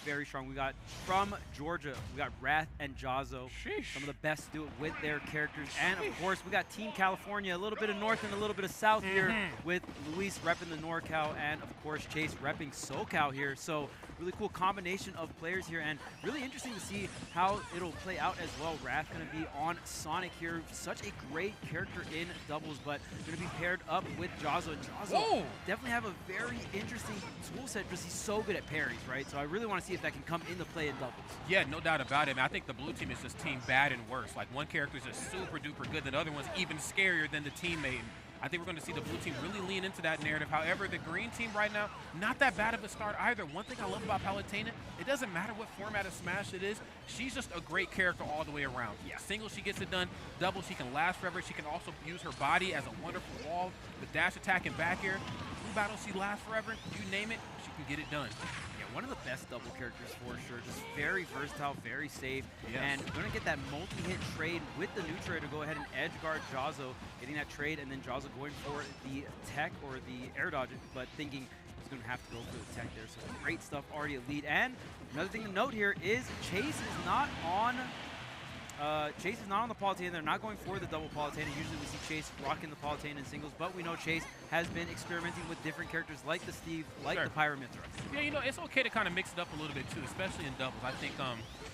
very strong. We got from Georgia, we got Wrath and Jahzz0. Sheesh. Some of the best to do it with their characters. And of course, we got Team California, a little bit of North and a little bit of South here, with Luis repping the NorCal and of course Chase repping SoCal here. So really cool combination of players here, and really interesting to see how it'll play out as well. Wrath going to be on Sonic here. Such a great character in doubles, but going to be paired up with Jahzz0. And Jahzz0 definitely have a very interesting tool set because he's so good at parries, right? So I really want to see if that can come into play in doubles. Yeah, no doubt about it. I mean, I think the blue team is just team bad and worse. Like one character is just super duper good, the other one's even scarier than the teammate. I think we're going to see the blue team really lean into that narrative. However, the green team right now, not that bad of a start either. One thing I love about Palutena, it doesn't matter what format of Smash it is, she's just a great character all the way around. Yeah. Single, she gets it done. Double, she can last forever. She can also use her body as a wonderful wall. The dash attack and back air. Blue battle, she lasts forever. You name it, she can get it done. One of the best double characters for sure. Just very versatile, very safe. Yes. And we're going to get that multi-hit trade with the neutral to go ahead and edge guard Jahzz0, getting that trade, and then Jahzz0 going for the tech or the air dodge, but thinking he's going to have to go for the tech there. So great stuff already at lead. And another thing to note here is Chase is not on the Palutena. They're not going for the double Palutena. Usually we see Chase rocking the Palutena in singles, but we know Chase has been experimenting with different characters like the Steve, like the Pyramithra. Yeah, you know, it's okay to kind of mix it up a little bit too, especially in doubles. I think,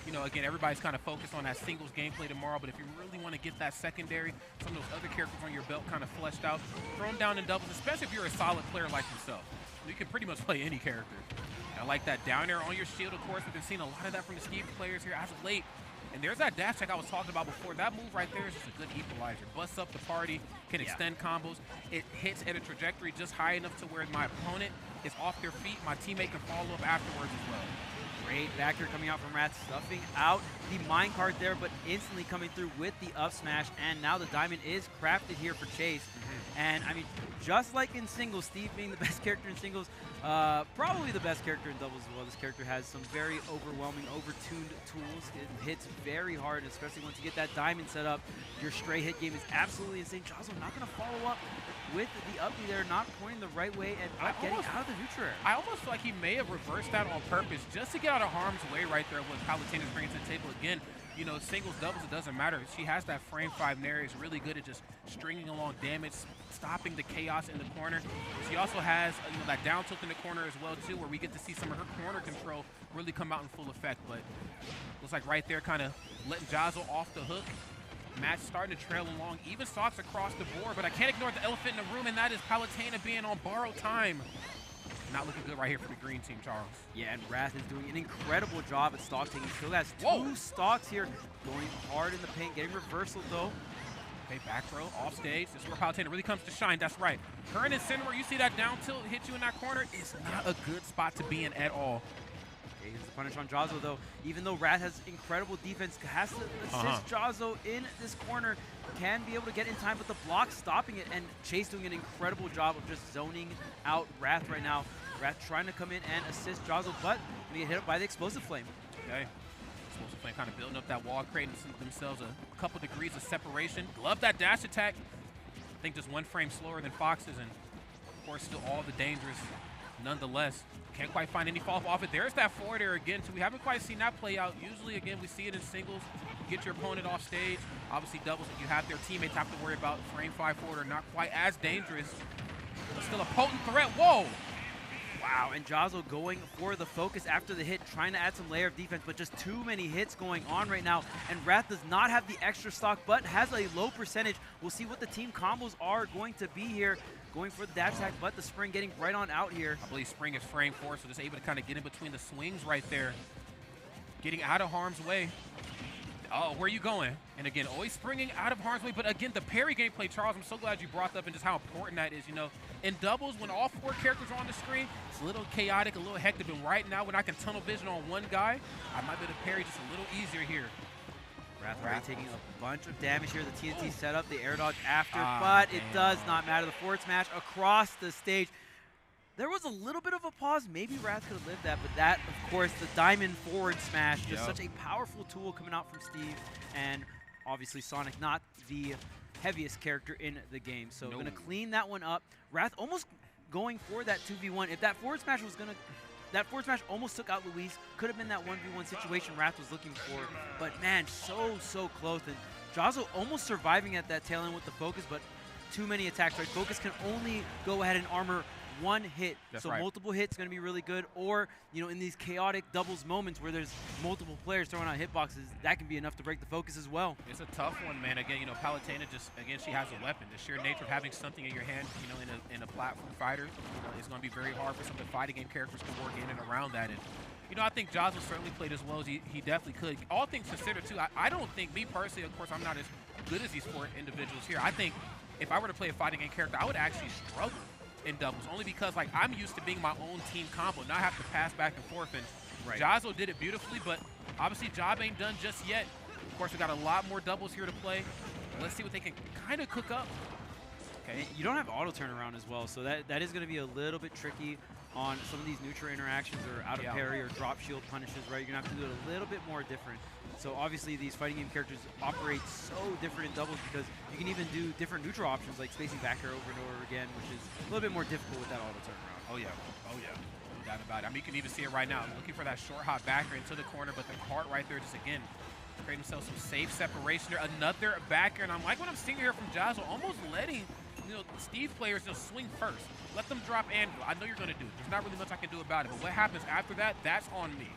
you know, again, everybody's kind of focused on that singles gameplay tomorrow, but if you really want to get that secondary, some of those other characters on your belt kind of fleshed out, throw them down in doubles, especially if you're a solid player like yourself. You can pretty much play any character. I like that down air on your shield, of course. We've been seeing a lot of that from the Steve players here as of late. And there's that dash check I was talking about before. That move right there is just a good equalizer. Busts up the party, can extend combos. It hits at a trajectory just high enough to where my opponent is off their feet. My teammate can follow up afterwards as well. Great back here coming out from Wrath, stuffing out the minecart there, but instantly coming through with the up smash. And now the diamond is crafted here for Chase. And I mean, just like in singles, Steve being the best character in singles, probably the best character in doubles as well. This character has some very overwhelming, overtuned tools. It hits very hard, especially once you get that diamond set up. Your stray hit game is absolutely insane. Jahzz0 not going to follow up with the uppie there, not pointing the right way and not getting out of the neutral air. I almost feel like he may have reversed that on purpose just to get out of harm's way right there with Palutena's bringing to the table again. You know, singles, doubles, it doesn't matter. She has that frame 5 nair. Is really good at just stringing along damage, stopping the chaos in the corner. She also has you know, that down tilt in the corner as well too, where we get to see some of her corner control really come out in full effect. But looks like right there kind of letting Jahzz0 off the hook. Match starting to trail along, even stocks across the board, but I can't ignore the elephant in the room, and that is Palutena being on borrowed time. Not looking good right here for the green team, Charles. Yeah, and Wrath is doing an incredible job at stock taking. Still has 2 stocks here, going hard in the paint, getting reversal though. Okay, back throw, off stage. This is where Palutena really comes to shine, that's right. Her in the center where you see that down tilt hit you in that corner is not a good spot to be in at all. Okay, here's the punish on Jahzz0 though. Even though Wrath has incredible defense, has to assist Jahzz0 in this corner, can be able to get in time, but the block stopping it, and Chase doing an incredible job of just zoning out Wrath right now. Wrath trying to come in and assist Jahzz0, but gonna get hit up by the Explosive Flame. Okay. Explosive Flame kind of building up that wall, creating themselves a couple degrees of separation. Love that dash attack. I think just 1 frame slower than Fox's, and of course still all the dangers nonetheless. Can't quite find any fall off it. There's that forward air again, too. We haven't quite seen that play out. Usually, again, we see it in singles. You get your opponent off stage. Obviously, doubles, you have their teammates have to worry about frame 5 forward are not quite as dangerous. But still a potent threat. Whoa! Wow, and Jahzz0 going for the focus after the hit, trying to add some layer of defense, but just too many hits going on right now. And Wrath does not have the extra stock, but has a low percentage. We'll see what the team combos are going to be here. Going for the dash attack, but the spring getting right on out here. I believe spring is frame 4, so just able to kind of get in between the swings right there. Getting out of harm's way. Oh, where are you going? And again, always springing out of harm's way. But again, the parry gameplay, Charles, I'm so glad you brought that up and just how important that is. You know, in doubles, when all 4 characters are on the screen, it's a little chaotic, a little hectic. But right now, when I can tunnel vision on 1 guy, I might be able to parry just a little easier here. Wrath taking a bunch of damage here. The TNT setup, the air dodge after, but it does not matter. The forward smash across the stage. There was a little bit of a pause. Maybe Wrath could have lived that, but that, of course, the diamond forward smash, just such a powerful tool coming out from Steve. And obviously Sonic, not the heaviest character in the game. So going to clean that one up. Wrath almost going for that 2v1. If that forward smash was going to that forward smash almost took out Luis. Could have been that 1v1 situation Wrath was looking for, but man, so close. And Jahzz0 almost surviving at that tail end with the focus, but too many attacks, right? Focus can only go ahead and armor one hit. That's so right. multiple hits going to be really good. Or, you know, in these chaotic doubles moments where there's multiple players throwing out hitboxes, that can be enough to break the focus as well. It's a tough one, man. Again, you know, Palutena just, again, she has a weapon. The sheer nature of having something in your hand, you know, in a platform fighter, it's going to be very hard for some of the fighting game characters to work in and around that. And, you know, I think Jahzz0 certainly played as well as he definitely could. All things considered, too, I don't think, me personally, of course, I'm not as good as these 4 individuals here. I think if I were to play a fighting game character, I would actually struggle in doubles, only because, like, I'm used to being my own team combo, not have to pass back and forth. And right. Jahzz0 did it beautifully, but obviously job ain't done just yet. Of course, we got a lot more doubles here to play. Let's see what they can kind of cook up. Okay, you don't have auto turnaround as well, so that is going to be a little bit tricky on some of these neutral interactions or out of parry or drop shield punishes, right? You're going to have to do it a little bit more different. So obviously these fighting game characters operate so different in doubles because you can even do different neutral options like spacing back air over and over again, which is a little bit more difficult with that auto turnaround. Oh yeah, no doubt about it. I mean, you can even see it right now. I'm looking for that short hop back air into the corner, but the cart right there just, again, creating himself some safe separation there. Another back air, and I'm like what I'm seeing here from Jahzz0, almost letting, you know, Steve players just swing first. Let them drop anvil. I know you're going to do it. There's not really much I can do about it, but what happens after that, that's on me.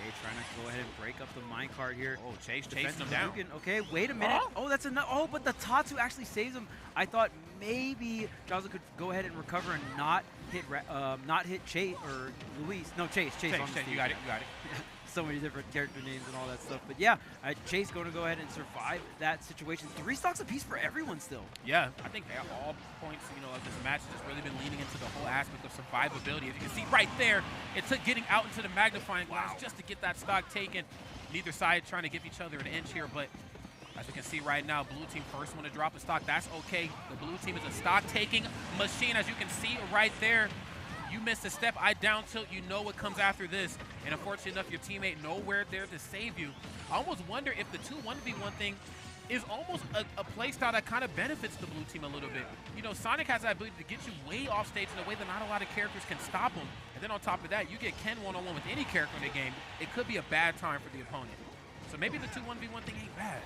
Okay, trying to go ahead and break up the minecart here. Oh, chasing him down. Okay, wait a minute. Oh, that's enough. Oh, but the Tatsu actually saves him. I thought maybe Jahzz0 could go ahead and recover and not hit Chase or Luis. No, Chase on the Chase, you got it. So many different character names and all that stuff. But yeah, Chase going to go ahead and survive that situation. 3 stocks apiece for everyone still. Yeah, I think at all points, you know, of this match has just really been leaning into the whole aspect of survivability. As you can see right there, it took getting out into the magnifying glass just to get that stock taken. Neither side trying to give each other an inch here, but as you can see right now, blue team first one to drop a stock. That's okay. The blue team is a stock-taking machine, as you can see right there. You miss a step, I down tilt, you know what comes after this. And unfortunately enough, your teammate nowhere there to save you. I almost wonder if the 2-1v1 thing is almost a play style that kind of benefits the blue team a little bit. You know, Sonic has that ability to get you way off stage in a way that not a lot of characters can stop him. And then on top of that, you get Ken one-on-one with any character in the game. It could be a bad time for the opponent. So maybe the 2-1v1 thing ain't bad.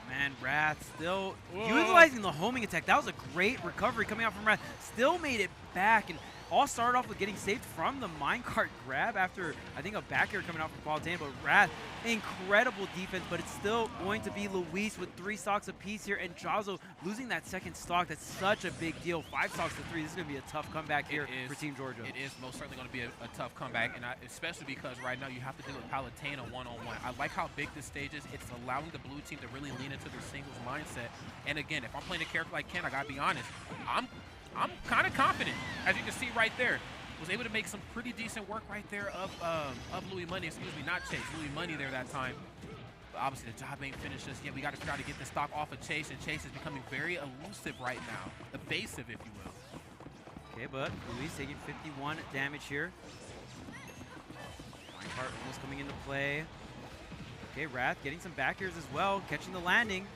Man, Wrath still utilizing the homing attack. That was a great recovery coming out from Wrath. Still made it back, and all started off with getting saved from the minecart grab after, I think, a back air coming out from Palutena. But Wrath, incredible defense, but it's still going to be Luis with 3 stocks apiece here, and Jahzz0 losing that second stock. That's such a big deal. 5 stocks to 3. This is going to be a tough comeback here for Team Georgia. It is most certainly going to be a tough comeback, and especially because right now you have to deal with Palutena one-on-one. I like how big this stage is. It's allowing the blue team to really lean into their singles mindset. And again, if I'm playing a character like Ken, I got to be honest, I'm kind of confident, as you can see right there. Was able to make some pretty decent work right there of Louis Money, excuse me, not Chase, Louis Money there that time. But obviously the job ain't finished just yet. We got to try to get the stock off of Chase, and Chase is becoming very elusive right now. Evasive, if you will. Okay, but Luis taking 51 damage here. Minecart almost coming into play. Okay, Wrath getting some back airs as well, catching the landing.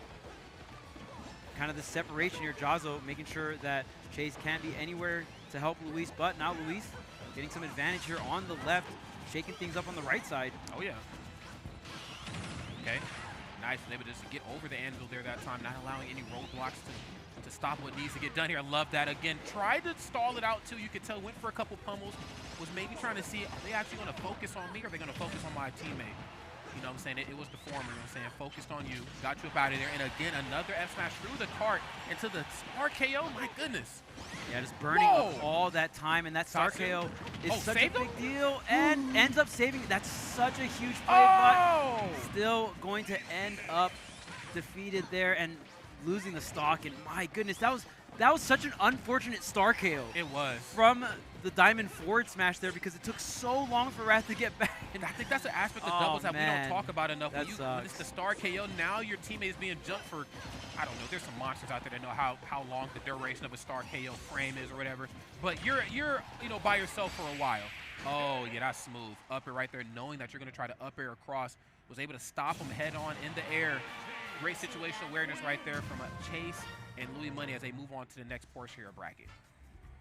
Kind of the separation here, Jahzz0 making sure that Chase can't be anywhere to help Luis, but now Luis getting some advantage here on the left, shaking things up on the right side. Oh yeah. Okay, nice, was able to just get over the anvil there that time, not allowing any roadblocks to stop what needs to get done here. I love that. Again, tried to stall it out too. You could tell, went for a couple pummels, was maybe trying to see, are they actually going to focus on me or are they going to focus on my teammate? You know what I'm saying? It was the former, you know what I'm saying? Focused on you, got you up out of there. And again, another F smash through the cart into the star KO. My goodness. Yeah, just burning up all that time. And that star KO is such a big deal and ends up saving. That's such a huge play, but still going to end up defeated there and losing the stock. And my goodness, that was such an unfortunate star KO. It was. From the diamond forward smash there because it took so long for Wrath to get back. And I think that's an aspect of doubles that we don't talk about enough. When it's the star KO, now your teammate is being jumped for, I don't know, there's some monsters out there that know how long the duration of a star KO frame is or whatever. But you're you know, by yourself for a while. Oh, yeah, that's smooth. Up air right there, knowing that you're going to try to up air across. Was able to stop him head on in the air. Great situational awareness right there from Chase and Louis Money as they move on to the next portion of your bracket.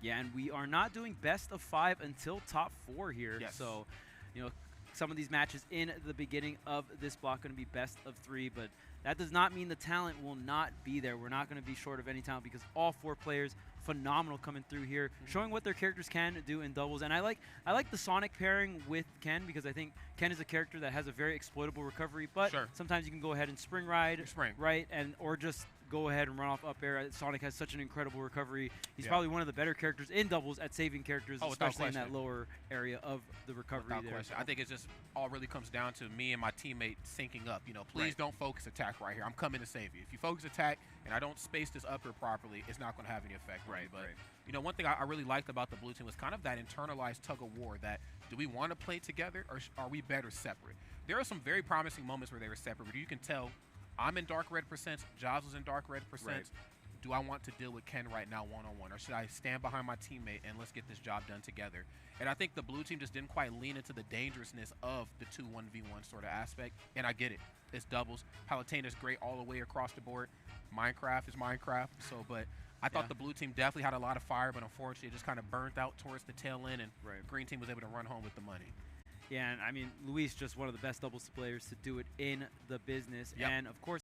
Yeah, and we are not doing best of 5 until top 4 here. Yes. So, you know, some of these matches in the beginning of this block going to be best of 3, but that does not mean the talent will not be there. We're not going to be short of any talent because all 4 players phenomenal coming through here, showing what their characters can do in doubles. And I like the Sonic pairing with Ken because I think Ken is a character that has a very exploitable recovery, but sometimes you can go ahead and spring ride, right, and or just go ahead and run off up air. Sonic has such an incredible recovery. He's probably one of the better characters in doubles at saving characters, especially in that lower area of the recovery there. I think it's just all really comes down to me and my teammate syncing up. You know, please don't focus attack right here. I'm coming to save you. If you focus attack and I don't space this upper properly, it's not going to have any effect. But you know, one thing I really liked about the blue team was kind of that internalized tug of war. That do we want to play together or are we better separate? There are some very promising moments where they were separate, but you can tell I'm in dark red percents, Jahzz was in dark red percents. Do I want to deal with Ken right now one-on-one, or should I stand behind my teammate and let's get this job done together? And I think the blue team just didn't quite lean into the dangerousness of the 2-1v1 sort of aspect, and I get it. It's doubles. Palutena's great all the way across the board. Minecraft is Minecraft, but I thought the blue team definitely had a lot of fire, but unfortunately it just kind of burnt out towards the tail end, and green team was able to run home with the money. Yeah, and I mean, Luis just one of the best doubles players to do it in the business, and of course,